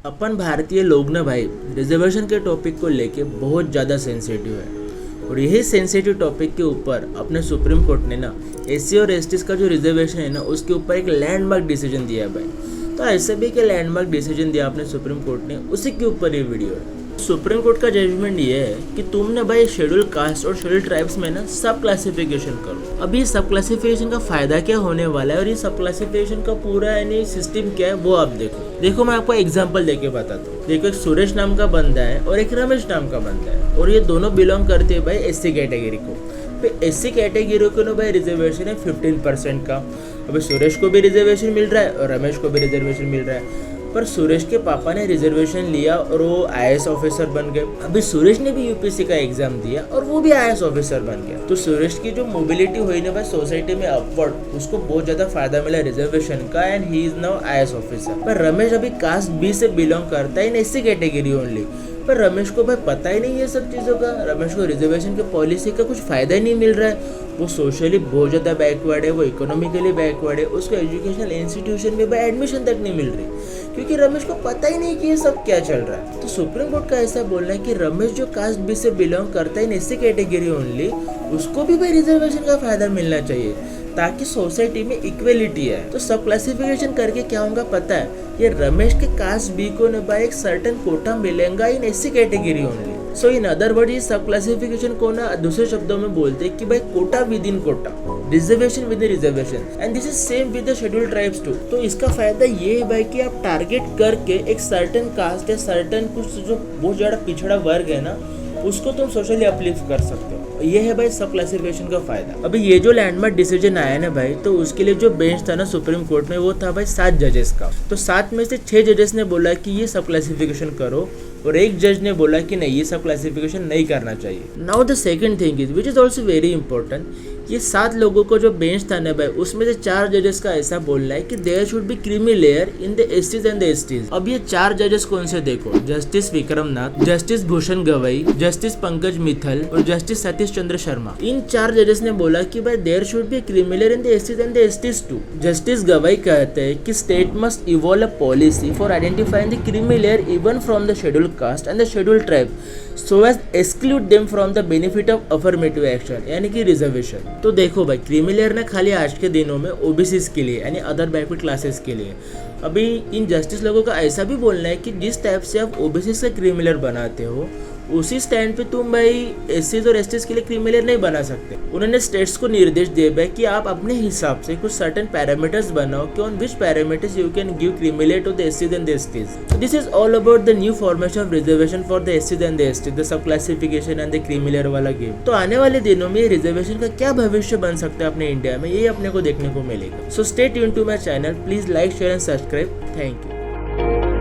अपन भारतीय लोग ना भाई रिजर्वेशन के टॉपिक को लेके बहुत ज़्यादा सेंसिटिव है और यही सेंसिटिव टॉपिक के ऊपर अपने सुप्रीम कोर्ट ने ना एससी और एसटी का जो रिजर्वेशन है ना उसके ऊपर एक लैंडमार्क डिसीजन दिया भाई। तो ऐसे भी के लैंडमार्क डिसीजन दिया अपने सुप्रीम कोर्ट ने, उसी के ऊपर ये वीडियो है। सुप्रीम कोर्ट का जजमेंट ये है कि तुमने भाई शेड्यूल कास्ट और शेड्यूल ट्राइब्स में ना सब क्लासिफिकेशन करो। अब ये सब क्लासिफिकेशन का फायदा क्या होने वाला है और ये सब क्लासिफिकेशन का पूरा यानी सिस्टम क्या है वो आप देखो मैं आपको एग्जांपल देके बताता हूँ। देखो एक सुरेश नाम का बंदा है और एक रमेश नाम का बंदा है और ये दोनों बिलोंग करते हैं भाई एससी कैटेगरी को। एससी कैटेगरी को ना भाई रिजर्वेशन है 15% का। अभी सुरेश को भी रिजर्वेशन मिल रहा है और रमेश को भी रिजर्वेशन मिल रहा है। पर सुरेश के पापा ने रिजर्वेशन लिया और वो आईएएस ऑफिसर बन गए। अभी सुरेश ने भी यूपीएससी का एग्जाम दिया और वो भी आईएएस ऑफिसर बन गया। तो सुरेश की जो मोबिलिटी हुई ना भाई सोसाइटी में अपवर्ड, उसको बहुत ज्यादा फायदा मिला रिजर्वेशन का and he is now IAS officer. पर रमेश अभी कास्ट बी से बिलोंग करता है इन एससी कैटेगरी ओनली। पर रमेश को भाई पता ही नहीं है सब चीज़ों का। रमेश को रिजर्वेशन की पॉलिसी का कुछ फायदा ही नहीं मिल रहा है। वो सोशली बहुत ज़्यादा बैकवर्ड है, वो इकोनॉमिकली बैकवर्ड है, उसको एजुकेशनल इंस्टीट्यूशन में भाई एडमिशन तक नहीं मिल रही क्योंकि रमेश को पता ही नहीं कि ये सब क्या चल रहा है। तो सुप्रीम कोर्ट का ऐसा बोलना है कि रमेश जो कास्ट बी से बिलोंग करता है इन एससी कैटेगरी ओनली, उसको भी भाई रिजर्वेशन का फायदा मिलना चाहिए ताकि सोसाइटी में इक्वेलिटी है। तो सब क्लासिफिकेशन करके क्या होगा पता है, ये रमेश के कास्ट बी को न भाई एक सर्टेन कोटा मिलेगा in SC category only. So in other word ये सब क्लासिफिकेशन को ना दूसरे शब्दों में बोलते हैं कि भाई quota within quota, reservation within reservation, and this is same with the schedule tribes too. तो इसका फायदा ये है भाई कि आप टारगेट करके एक सर्टेन कास्ट या सर्टेन कुछ जो बहुत ज्यादा पिछड़ा वर्ग है ना उसको तुम सोशली अपलिफ्ट कर सकते हो। ये है भाई सब क्लासिफिकेशन का फायदा। अभी ये जो लैंडमार्क डिसीजन आया ना भाई, तो उसके लिए जो बेंच था ना सुप्रीम कोर्ट में वो था भाई 7 जजेस का। तो 7 में से 6 जजेस ने बोला कि ये सब क्लासिफिकेशन करो और एक जज ने बोला कि नहीं ये सब क्लासिफिकेशन नहीं करना चाहिए। Now the second thing is which is also very important, ये 7 लोगों को जो बेंच था ना भाई उसमें से 4 जजेस का ऐसा बोलना है कि there should be creamy layer in the STs and the STs. अब ये 4 जजेस कौन से देखो, justice Vikram Nath, justice Bhushan Gavai, justice Pankaj Mittal और जस्टिस सतीश चंद्र शर्मा। इन 4 जजेस ने बोला कि भाई there should be creamy layer in the STs and the STs too. Justice Gavai कहते हैं कि state must evolve a policy for identifying the creamy layer even from the schedule caste and the schedule tribe so as exclude them from the benefit of affirmative action यानी कि reservation. तो देखो भाई creamy layer ना खाली आज के दिनों में ओबीसीज के लिए यानी अदर बैकवर्ड क्लासेस के लिए। अभी इन जस्टिस लोगों का ऐसा भी बोलना है कि जिस टाइप से आप ओबीसी से क्रीमी लेयर बनाते हो उसी स्टैंड पे तुम भाई एससीज और एसटीज के लिए क्रीमी लेयर नहीं बना सकते। उन्होंने स्टेट्स को निर्देश दिए भाई कि आप अपने हिसाब से कुछ सर्टेन पैरामीटर्स बनाओ कि on which parameters you can give creamy layer two the एससीज and the STs. This is all about the new formation of reservation for the एससीज and the STs, the sub classification and the creamy layer वाला game. तो आने वाले दिनों में reservation का क्या भविष्य बन सकता है अपने इंडिया में, ये अपने को देखने को मिलेगा। So stay tuned to my channel, please like share and subscribe. Thank you.